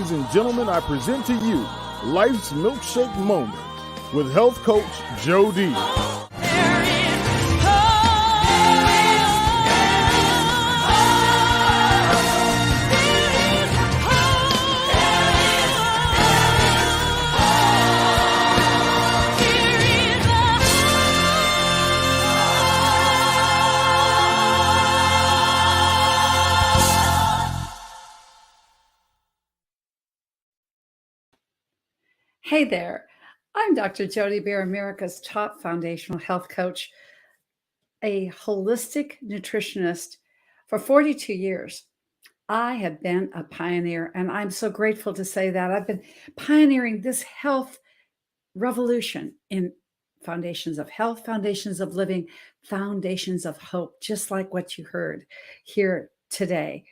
ladies and gentlemen, I present to you Life's Milkshake Moment with health coach Jo Dee. Hey there, I'm Dr. Jo Dee, America's top foundational health coach, a holistic nutritionist for 42 years. I have been a pioneer, and I'm so grateful to say that. I've been pioneering this health revolution in foundations of health, foundations of living, foundations of hope, just like what you heard here today.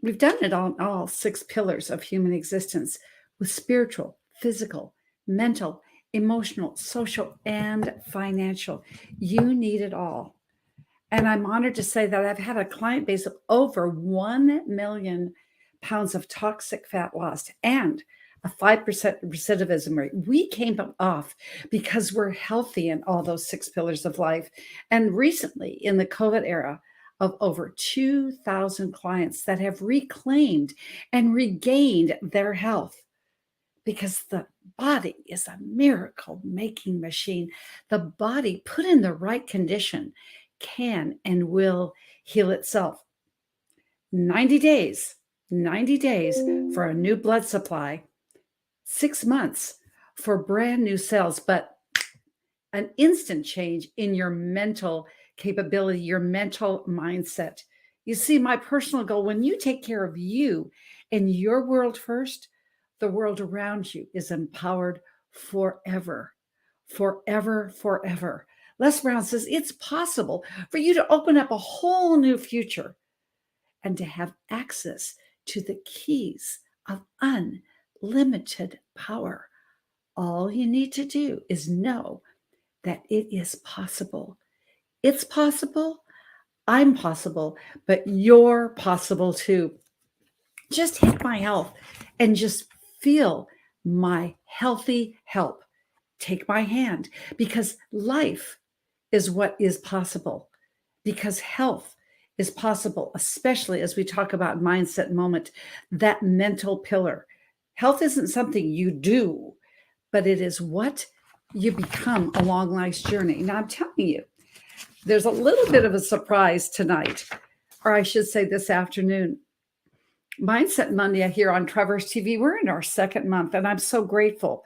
We've done it on all 6 pillars of human existence with spiritual, physical, mental, emotional, social, and financial. You need it all. And I'm honored to say that I've had a client base of over 1 million pounds of toxic fat lost and a 5% recidivism rate. We came off because we're healthy in all those 6 pillars of life. And recently, in the COVID era, of over 2,000 clients that have reclaimed and regained their health. Because the body is a miracle-making machine. The body, put in the right condition, can and will heal itself. 90 days for a new blood supply, 6 months for brand new cells, but an instant change in your mental capability, your mental mindset. You see, my personal goal, when you take care of you and your world first, the world around you is empowered forever, forever, forever. Les Brown says it's possible for you to open up a whole new future and to have access to the keys of unlimited power. All you need to do is know that it is possible. It's possible. I'm possible, but you're possible too. Just hit my health and just feel my healthy help. Take my hand, because life is what is possible, because health is possible, especially as we talk about mindset moment, that mental pillar. Health isn't something you do, but it is what you become along life's journey. Now, I'm telling you, there's a little bit of a surprise tonight, or I should say this afternoon. Mindset Monday here on Trevor's TV. We're in our 2nd month, and I'm so grateful.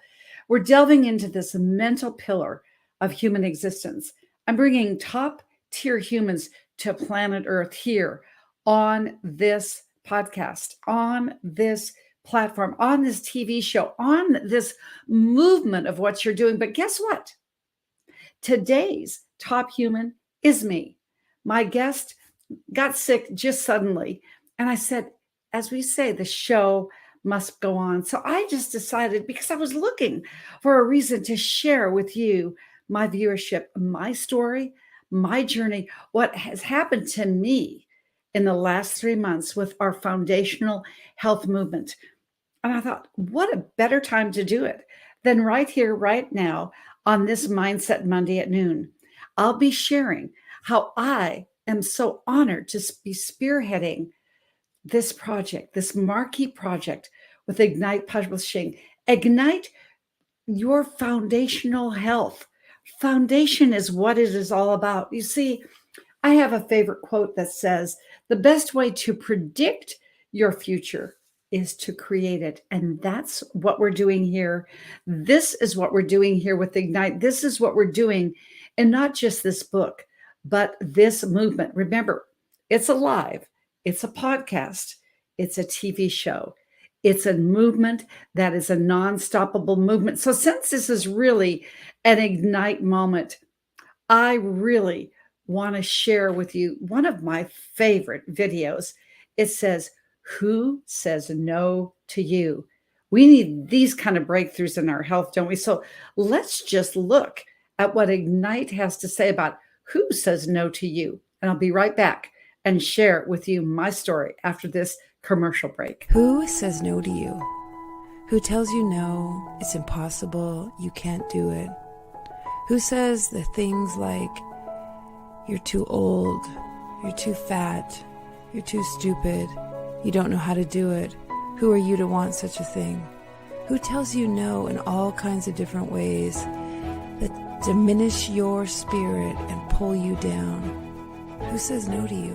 We're delving into this mental pillar of human existence. I'm bringing top-tier humans to planet Earth here on this podcast, on this platform, on this TV show, on this movement of what you're doing. But guess what? Today's top human is me. My guest got sick just suddenly, and I said, as we say, the show must go on. So I just decided, because I was looking for a reason to share with you my viewership, my story, my journey, what has happened to me in the last 3 months with our foundational health movement. And I thought, what a better time to do it than right here, right now, on this Mindset Monday at noon. I'll be sharing how I am so honored to be spearheading this project, this marquee project with Ignite Publishing. Ignite your foundational health. Foundation is what it is all about. You see, I have a favorite quote that says, the best way to predict your future is to create it. And that's what we're doing here. This is what we're doing here with Ignite. This is what we're doing. And not just this book, but this movement. Remember, it's alive. It's a podcast. It's a TV show. It's a movement that is a non-stoppable movement. So since this is really an Ignite moment, I really want to share with you one of my favorite videos. It says, who says no to you? We need these kind of breakthroughs in our health, don't we? So let's just look at what Ignite has to say about who says no to you. And I'll be right back and share with you my story after this commercial break. Who says no to you? Who tells you no, it's impossible, you can't do it? Who says the things like, you're too old, you're too fat, you're too stupid, you don't know how to do it? Who are you to want such a thing? Who tells you no in all kinds of different ways that diminish your spirit and pull you down? Who says no to you?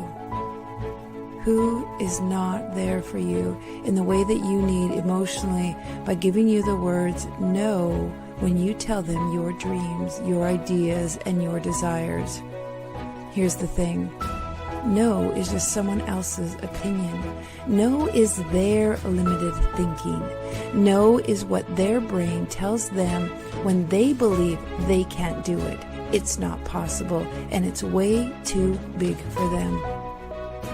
Who is not there for you in the way that you need emotionally by giving you the words no when you tell them your dreams, your ideas, and your desires? Here's the thing. No is just someone else's opinion. No is their limited thinking. No is what their brain tells them when they believe they can't do it. It's not possible, and it's way too big for them.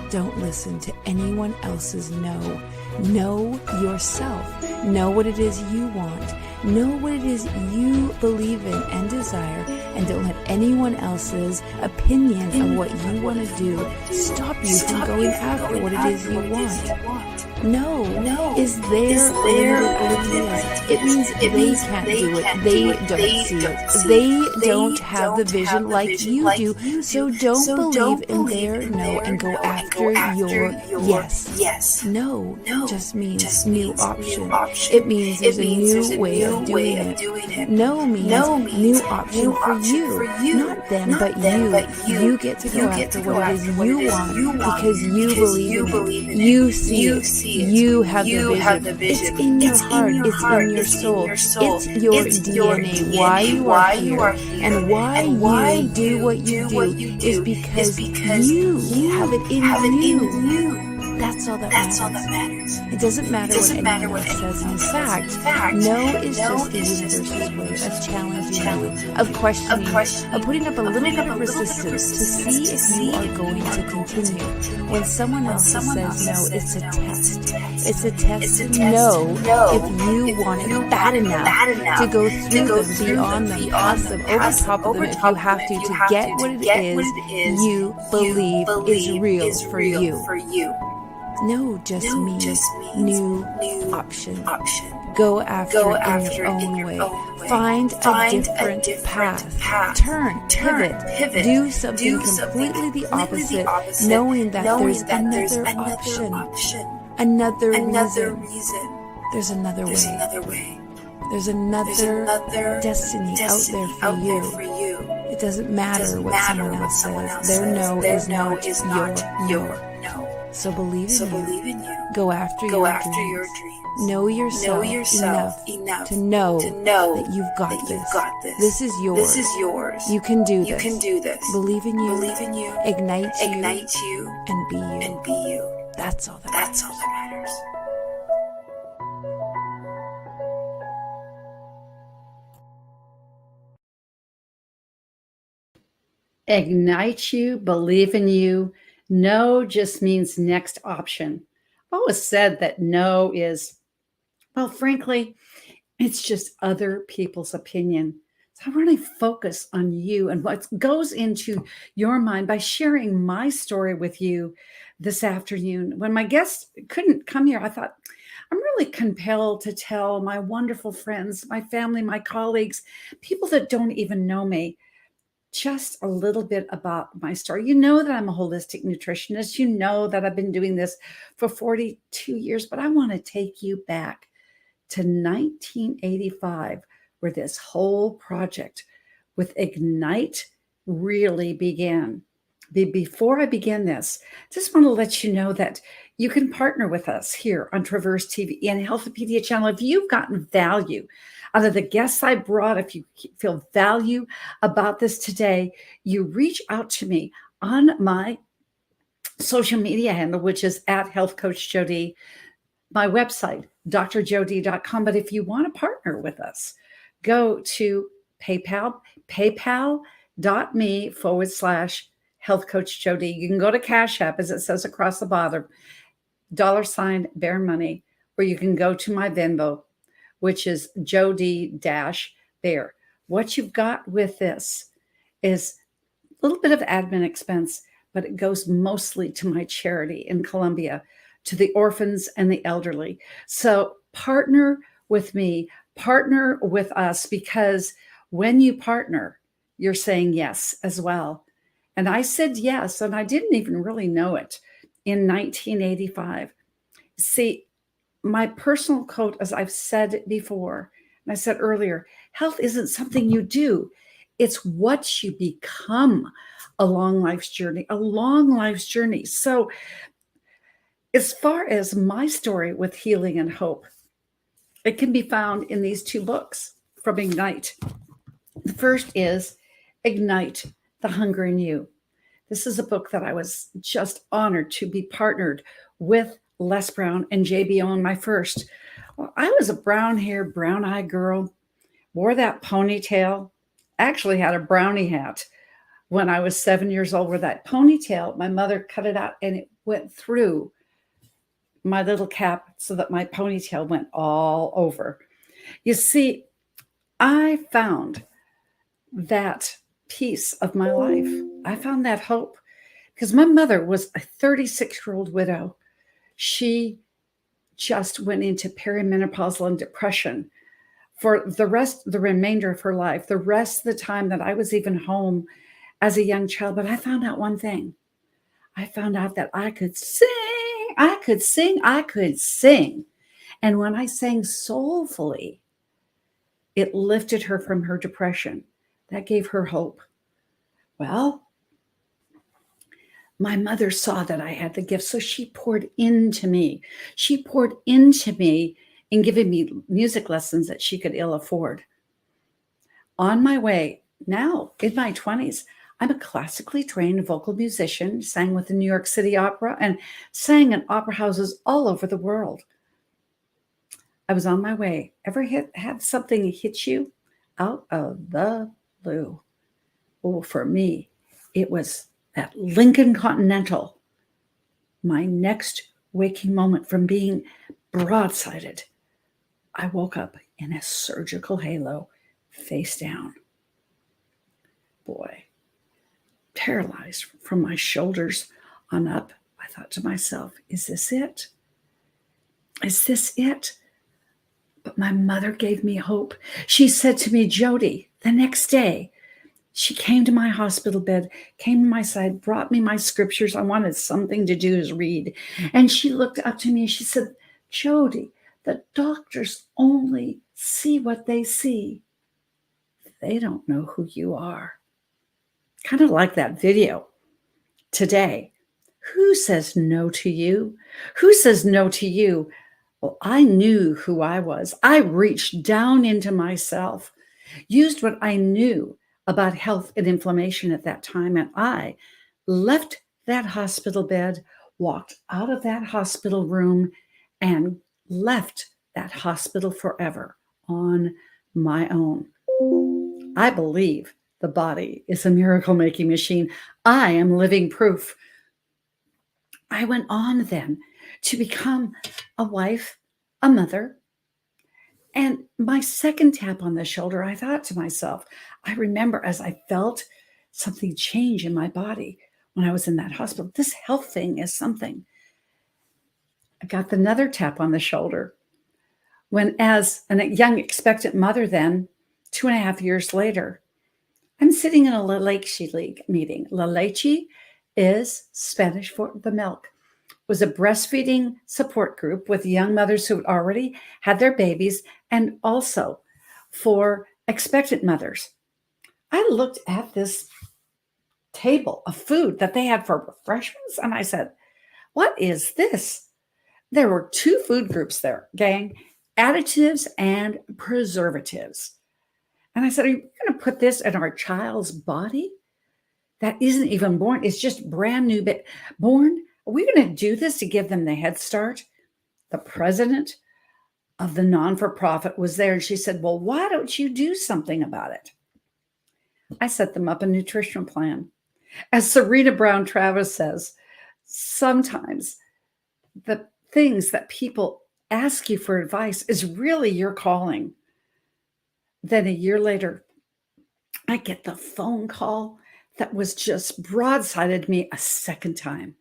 Don't listen to anyone else's no. Know yourself. Know what it is you want. Know what it is you believe in and desire, and don't let anyone else's opinion of what you want to do stop you from going after what it is you want. No is their limited ideas. It means they can't do it. They don't see it. They don't have the vision like you do. So don't believe in their no and go after your yes. No just means new option. It means there's a new way of doing it. No means new option for you. Not them, but you. You get to go after what it is you want because you believe in it. You see it. You have the vision. It's in your heart. It's in your soul. It's your DNA. Why you are here and why you do what you do is because you have it in you. That's all that matters. It doesn't matter what anyone else says. In fact, no is just the universe's way of challenging you, of questioning, of putting up a little bit of resistance to see if you are going to continue. When someone else says no, it's a test. It's a test to know if you want it bad enough to go through them, beyond them, past them, over top of them if you have to get what it is you believe is real for you. No just means new option. Go after it in your own way. Find a different path. Turn, pivot, do something completely the opposite, knowing that there's another option, another reason. There's another way. There's another destiny out there for you. It doesn't matter what someone else says. Their no is not your no. So believe in you. Go after your dreams. Know yourself enough to know that you've got this. This is yours. You can do this. Believe in you. Ignite you. And be you. That's all that matters. Ignite you, believe in you. No just means next option. I've always said that no is, well, frankly, it's just other people's opinion. So I really focus on you and what goes into your mind by sharing my story with you this afternoon. When my guest couldn't come here, I thought, I'm really compelled to tell my wonderful friends, my family, my colleagues, people that don't even know me, just a little bit about my story. You know that I'm a holistic nutritionist. You know that I've been doing this for 42 years, but I want to take you back to 1985, where this whole project with Ignite really began. Before I begin this, just want to let you know that you can partner with us here on Traverse TV and Health-A-Pedia channel. If you've gotten value out of the guests I brought, if you feel value about this today, you reach out to me on my social media handle, which is at Health Coach Jo Dee, my website, drjodee.com. But if you want to partner with us, go to PayPal, paypal.me/Health Coach Jo Dee. You can go to Cash App, as it says across the bottom, $Bear Money, or you can go to my Venmo, which is Jo Dee-Bear. What you've got with this is a little bit of admin expense, but it goes mostly to my charity in Colombia, to the orphans and the elderly. So partner with me, partner with us, because when you partner, you're saying yes as well. And I said yes, and I didn't even really know it in 1985. See, my personal quote, as I've said before, and I said earlier, health isn't something you do, it's what you become along life's journey, a long life's journey. So, as far as my story with healing and hope, it can be found in these two books from Ignite. The first is Ignite the Hunger in You. This is a book that I was just honored to be partnered with Les Brown and JB on my first. Well, I was a brown hair, brown eyed girl, wore that ponytail, actually had a brownie hat when I was 7 years old. With that ponytail, my mother cut it out and it went through my little cap so that my ponytail went all over. You see, I found that piece of my life. I found that hope because my mother was a 36-year-old widow. She just went into perimenopausal and depression for the remainder of her life, the rest of the time that I was even home as a young child. But I found out one thing. I found out that I could sing. I could sing. And when I sang soulfully, it lifted her from her depression. That gave her hope. Well, my mother saw that I had the gift, so she poured into me. She poured into me in giving me music lessons that she could ill afford. On my way, now in my 20s, I'm a classically trained vocal musician, sang with the New York City Opera, and sang in opera houses all over the world. I was on my way. Ever had something hit you out of the blue? Oh, for me, it was that Lincoln Continental, my next waking moment from being broadsided. I woke up in a surgical halo, face down. Boy, paralyzed from my shoulders on up. I thought to myself, is this it? Is this it? But my mother gave me hope. She said to me, Jody, the next day, she came to my hospital bed, came to my side, brought me my scriptures. I wanted something to do is read. And she looked up to me and she said, Jody, the doctors only see what they see. They don't know who you are. Kind of like that video today. Who says no to you? Who says no to you? Well, I knew who I was. I reached down into myself, used what I knew about health and inflammation at that time, and I left that hospital bed, walked out of that hospital room, and left that hospital forever on my own. I believe the body is a miracle-making machine. I am living proof. I went on then to become a wife, a mother, and my second tap on the shoulder, I thought to myself, I remember as I felt something change in my body when I was in that hospital. This health thing is something. I got another tap on the shoulder when, as a young expectant mother then, 2.5 years later, I'm sitting in a La Leche League meeting. La Leche is Spanish for the milk. Was a breastfeeding support group with young mothers who had already had their babies and also for expectant mothers. I looked at this table of food that they had for refreshments and I said, what is this? There were 2 food groups there, gang, additives and preservatives. And I said, are you going to put this in our child's body that isn't even born? It's just brand new, but born. Are we going to do this to give them the head start? The president of the non-for-profit was there and she said, well, why don't you do something about it? I set them up a nutritional plan. As Serena Brown Travis says, sometimes the things that people ask you for advice is really your calling. Then a year later, I get the phone call that was just broadsided me a second time.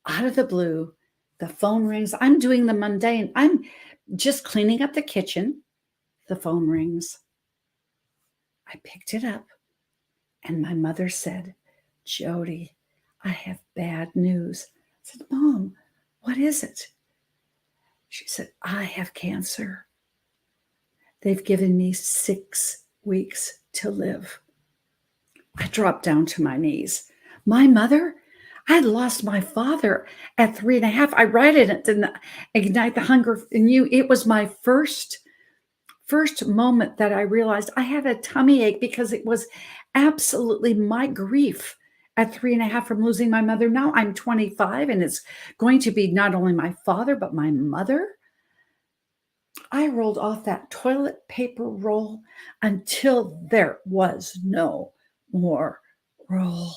Out of the blue, The phone rings. I'm doing the mundane. I'm just cleaning up the kitchen. The phone rings. I picked it up, and my mother said, "Jody, I have bad news." I said, "Mom, what is it?" She said, "I have cancer. They've given me 6 weeks to live." I dropped down to my knees. My mother? I had lost my father at 3.5. I write it, it didn't ignite the hunger in you. It was my first moment that I realized I had a tummy ache because it was absolutely my grief at 3.5 from losing my mother. Now I'm 25 and it's going to be not only my father, but my mother. I rolled off that toilet paper roll until there was no more roll.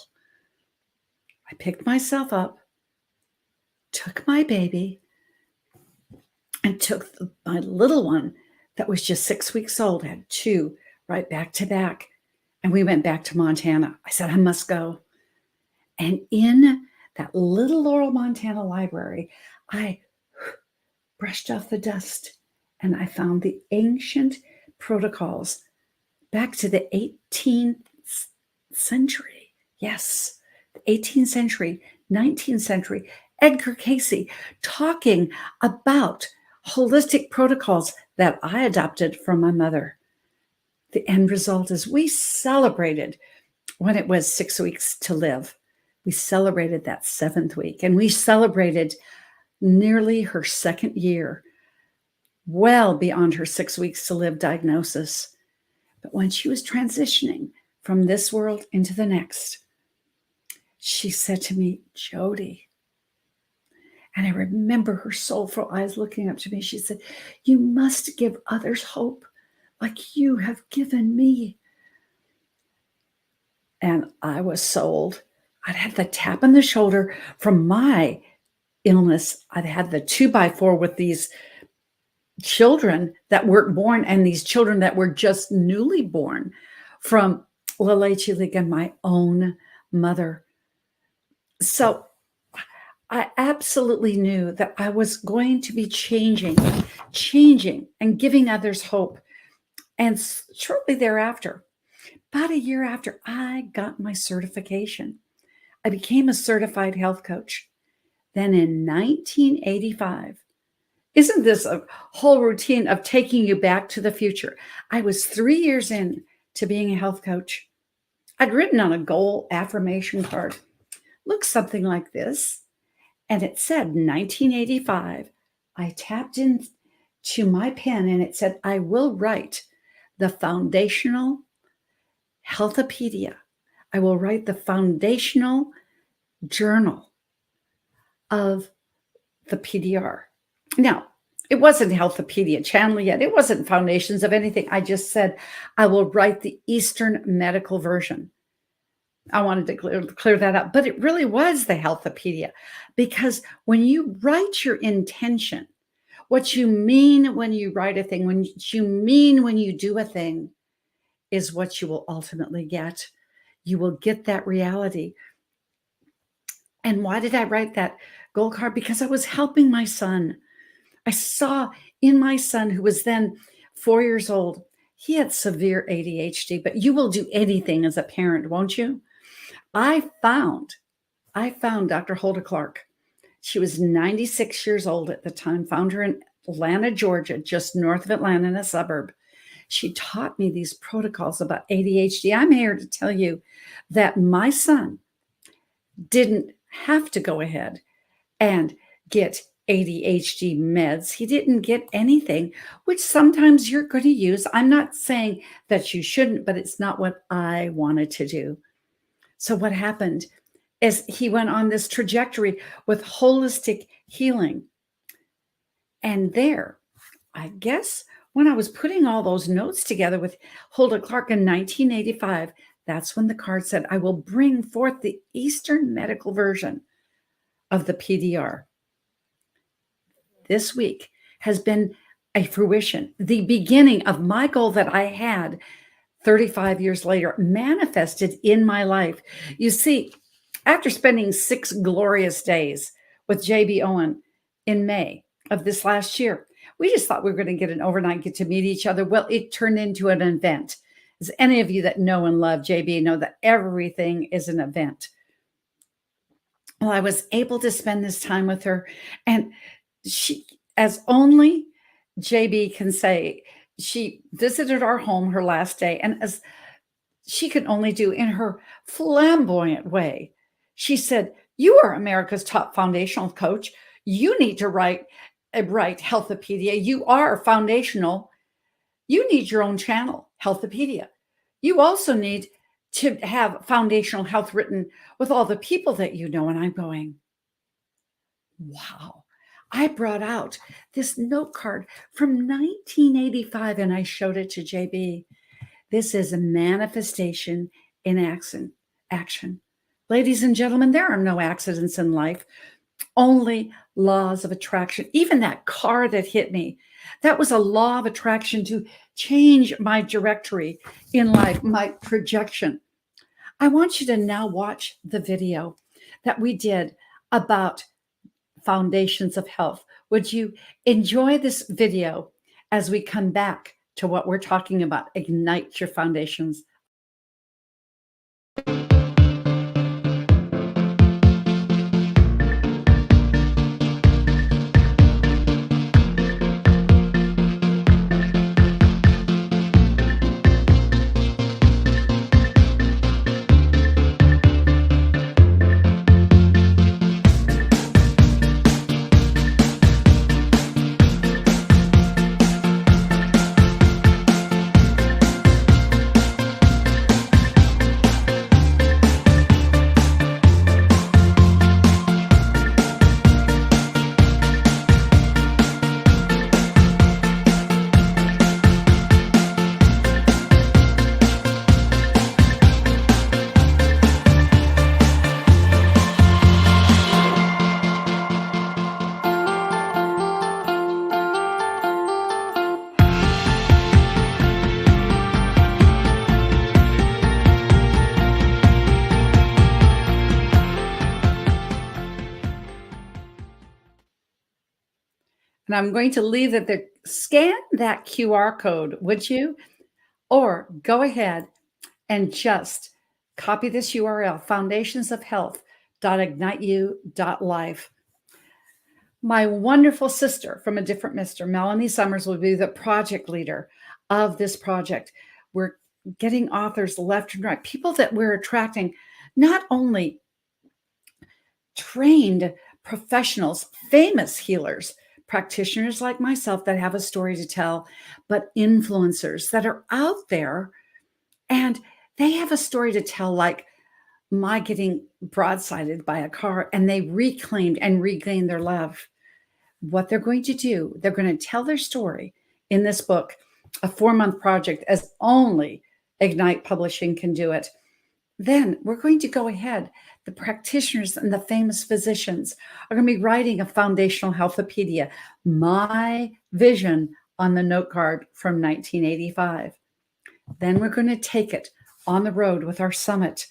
I picked myself up, took my baby, and took my little one that was just 6 weeks old, had 2 right back to back. And we went back to Montana. I said, I must go. And in that little Laurel, Montana library, I brushed off the dust and I found the ancient protocols back to the 18th century. Yes, the 18th century, 19th century, Edgar Cayce talking about holistic protocols that I adopted from my mother. The end result is we celebrated when it was 6 weeks to live. We celebrated that 7th week, and we celebrated nearly her 2nd year, well beyond her 6 weeks to live diagnosis. But when she was transitioning from this world into the next, she said to me, Jody, and I remember her soulful eyes looking up to me. She said, you must give others hope like you have given me. And I was sold. I'd had the tap on the shoulder from my illness. I'd had the 2x4 with these children that weren't born and these children that were just newly born from Leleche League and my own mother. So I absolutely knew that I was going to be changing and giving others hope. And shortly thereafter, about a year after, I got my certification. I became a certified health coach. Then in 1985, isn't this a whole routine of taking you back to the future? I was 3 years in to being a health coach. I'd written on a goal affirmation card, looked something like this, and it said 1985. I tapped into my pen and it said, I will write the foundational Health-A-Pedia. I will write the foundational journal of the PDR. Now, it wasn't Health-A-Pedia channel yet. It wasn't foundations of anything. I just said, I will write the Eastern medical version. I wanted to clear that up, but it really was the Health-A-Pedia, because when you write your intention, what you mean when you write a thing, what you mean when you do a thing is what you will ultimately get. You will get that reality. And why did I write that goal card? Because I was helping my son. I saw in my son, who was then 4 years old, he had severe ADHD, but you will do anything as a parent, won't you? I found Dr. Hulda Clark. She was 96 years old at the time, found her in Atlanta, Georgia, just north of Atlanta in a suburb. She taught me these protocols about ADHD. I'm here to tell you that my son didn't have to go ahead and get ADHD meds. He didn't get anything, which sometimes you're going to use. I'm not saying that you shouldn't, but it's not what I wanted to do. So what happened is he went on this trajectory with holistic healing. And there, I guess, when I was putting all those notes together with Hulda Clark in 1985, that's when the card said, I will bring forth the Eastern medical version of the PDR. This week has been a fruition, the beginning of my goal that I had 35 years later, manifested in my life. You see, after spending 6 glorious days with J.B. Owen in May of this last year. We just thought we were going to get an overnight get to meet each other. Well, it turned into an event. As any of you that know and love JB know that everything is an event. Well, I was able to spend this time with her, and she, as only JB can say, she visited our home her last day, and as she could only do in her flamboyant way, she said, "You are America's top foundational coach. You need to write Health-A-Pedia. You are foundational. You need your own channel, Health-A-Pedia. You also need to have foundational health written with all the people that you know." And I'm going, wow. I brought out this note card from 1985 and I showed it to JB. This is a manifestation in action. Ladies and gentlemen, there are no accidents in life, only laws of attraction. Even that car that hit me, that was a law of attraction to change my trajectory in life, my projection. I want you to now watch the video that we did about foundations of health. Would you enjoy this video as we come back to what we're talking about? Ignite your foundations. And I'm going to leave that there. Scan that QR code, would you? Or go ahead and just copy this URL, foundationsofhealth.igniteyou.life. My wonderful sister from a different mister, Melanie Summers, will be the project leader of this project. We're getting authors left and right, people that we're attracting, not only trained professionals, famous healers, practitioners like myself that have a story to tell, but influencers that are out there and they have a story to tell, like my getting broadsided by a car and they reclaimed and regained their love. What they're going to do, they're going to tell their story in this book, a 4-month project, as only Ignite Publishing can do it. Then we're going to go ahead. The practitioners and the famous physicians are going to be writing a foundational Health-A-Pedia, my vision on the note card from 1985. Then we're going to take it on the road with our summit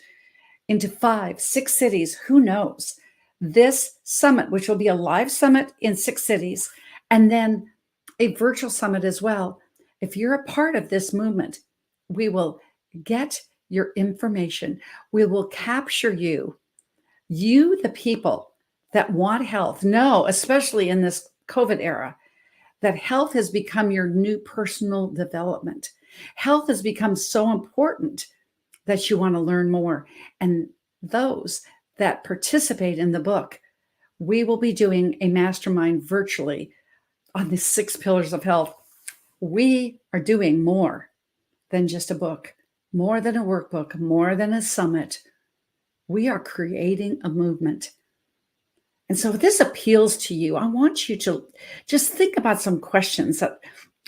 into 5, 6 cities. Who knows? This summit, which will be a live summit in 6 cities, and then a virtual summit as well. If you're a part of this movement, we will get your information. We will capture you. You, the people that want health, know, especially in this COVID era, that health has become your new personal development. Health has become so important that you want to learn more. And those that participate in the book, we will be doing a mastermind virtually on the 6 pillars of health. We are doing more than just a book, more than a workbook, more than a summit. We are creating a movement. And so if this appeals to you, I want you to just think about some questions that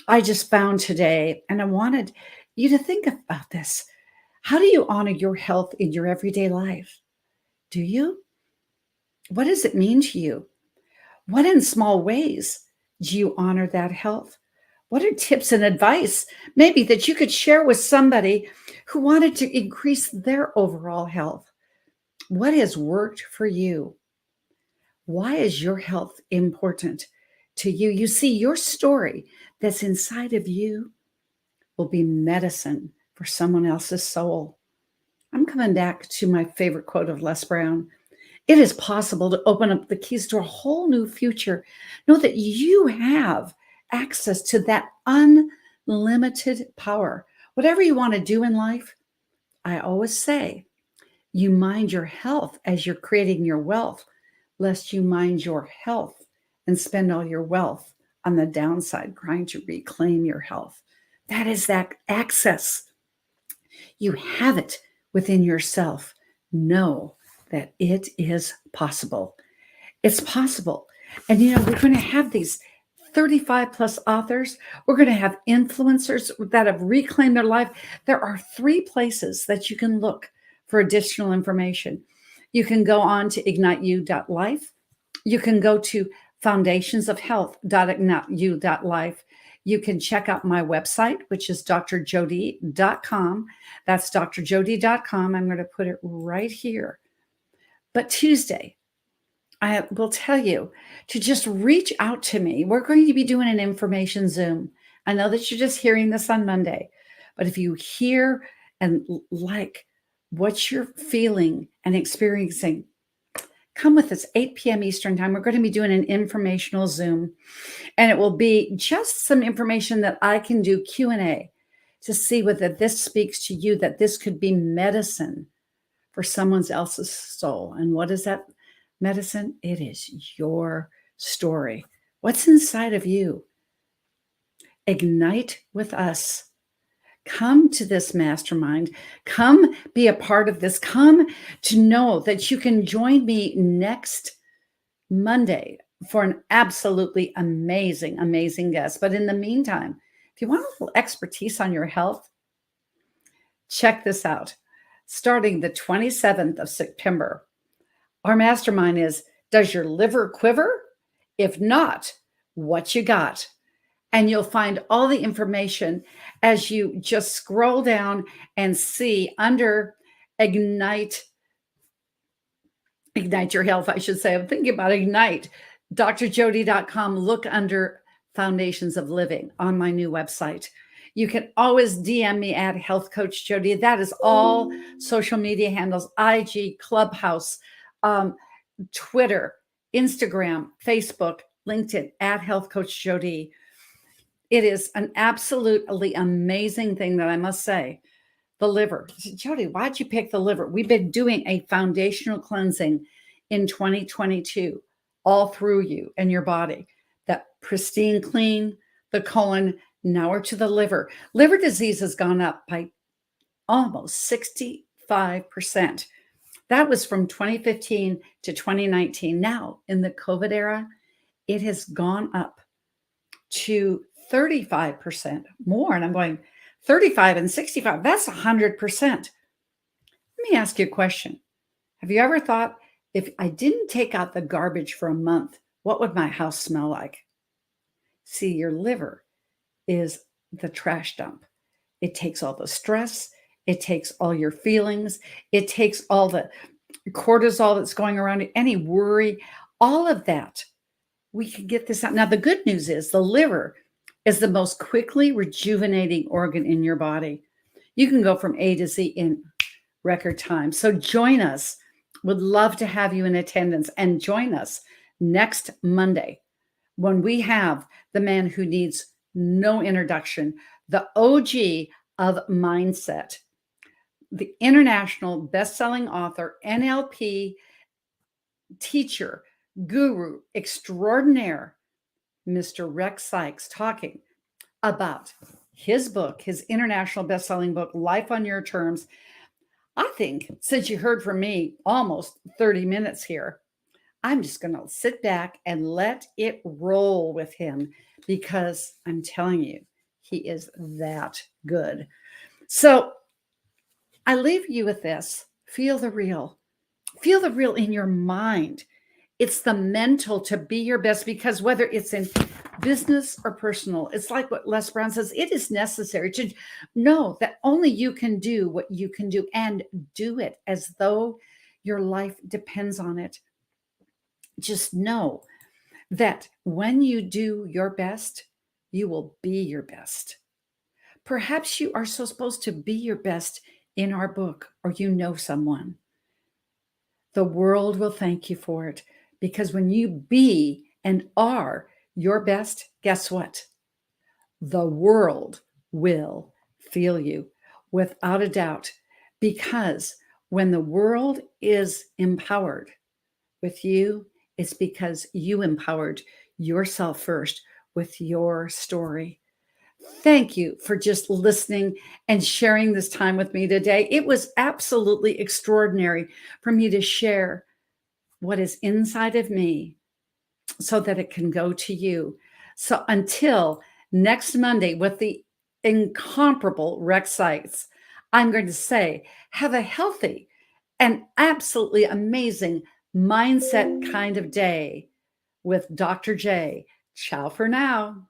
I just found today. And I wanted you to think about this. How do you honor your health in your everyday life? Do you? What does it mean to you? What in small ways do you honor that health? What are tips and advice maybe that you could share with somebody who wanted to increase their overall health? What has worked for you? Why is your health important to you? You see, your story that's inside of you will be medicine for someone else's soul. I'm coming back to my favorite quote of Les Brown. It is possible to open up the keys to a whole new future. Know that you have access to that unlimited power. Whatever you want to do in life, I always say, you mind your health as you're creating your wealth, lest you mind your health and spend all your wealth on the downside trying to reclaim your health. That is that access. You have it within yourself. Know that it is possible. It's possible. And we're going to have these 35 plus authors. We're going to have influencers that have reclaimed their life. There are 3 places that you can look for additional information. You can go on to igniteyou.life. You can go to foundationsofhealth.igniteyou.life. You can check out my website, which is drjodee.com. That's drjodee.com. I'm going to put it right here. But Tuesday, I will tell you to just reach out to me. We're going to be doing an information Zoom. I know that you're just hearing this on Monday, but if you hear and like what you're feeling and experiencing, come with us 8 p.m. Eastern time. We're going to be doing an informational Zoom, and it will be just some information that I can do Q&A to see whether this speaks to you, that this could be medicine for someone else's soul. And what is that medicine? It is your story. What's inside of you? Ignite with us. Come to this mastermind. Come be a part of this. Come to know that you can join me next Monday for an absolutely amazing, amazing guest. But in the meantime, if you want a little expertise on your health, check this out. Starting the 27th of September, our mastermind is, does your liver quiver? If not, what you got? And you'll find all the information as you just scroll down and see under Ignite your health, I should say. I'm thinking about Ignite. drjodee.com. Look under Foundations of Living on my new website. You can always DM me at Health Coach Jo Dee. That is all social media handles: IG, Clubhouse, Twitter, Instagram, Facebook, LinkedIn, at Health Coach Jo Dee. It is an absolutely amazing thing that I must say. The liver. Jo Dee, why'd you pick the liver? We've been doing a foundational cleansing in 2022 all through you and your body. That pristine clean, the colon, now we're to the liver. Liver disease has gone up by almost 65%. That was from 2015 to 2019. Now, in the COVID era, it has gone up to 35% more. And I'm going, 35 and 65, that's 100%. Let me ask you a question. Have you ever thought, if I didn't take out the garbage for a month, what would my house smell like? See, your liver is the trash dump. It takes all the stress. It takes all your feelings. It takes all the cortisol that's going around, any worry, all of that. We can get this out. Now, the good news is the liver is the most quickly rejuvenating organ in your body. You can go from A to Z in record time. So join us. Would love to have you in attendance, and join us next Monday when we have the man who needs no introduction, the OG of mindset, the international best-selling author, NLP teacher, guru extraordinaire, Mr. Rex Sykes, talking about his book, his international best-selling book, Life on Your Terms. I think since you heard from me almost 30 minutes here, I'm just going to sit back and let it roll with him, because I'm telling you, he is that good. So I leave you with this. Feel the real. Feel the real in your mind. It's the mental to be your best, because whether it's in business or personal, it's like what Les Brown says, it is necessary to know that only you can do what you can do, and do it as though your life depends on it. just know that when you do your best, you will be your best. Perhaps you are so supposed to be your best in our book, or you know someone. The world will thank you for it, because when you be and are your best, guess what? The world will feel you without a doubt, because when the world is empowered with you, it's because you empowered yourself first with your story. Thank you for just listening and sharing this time with me today. It was absolutely extraordinary for me to share what is inside of me so that it can go to you. So until next Monday with the incomparable Rex Sites, I'm going to say, have a healthy and absolutely amazing mindset kind of day with Dr. J. Ciao for now.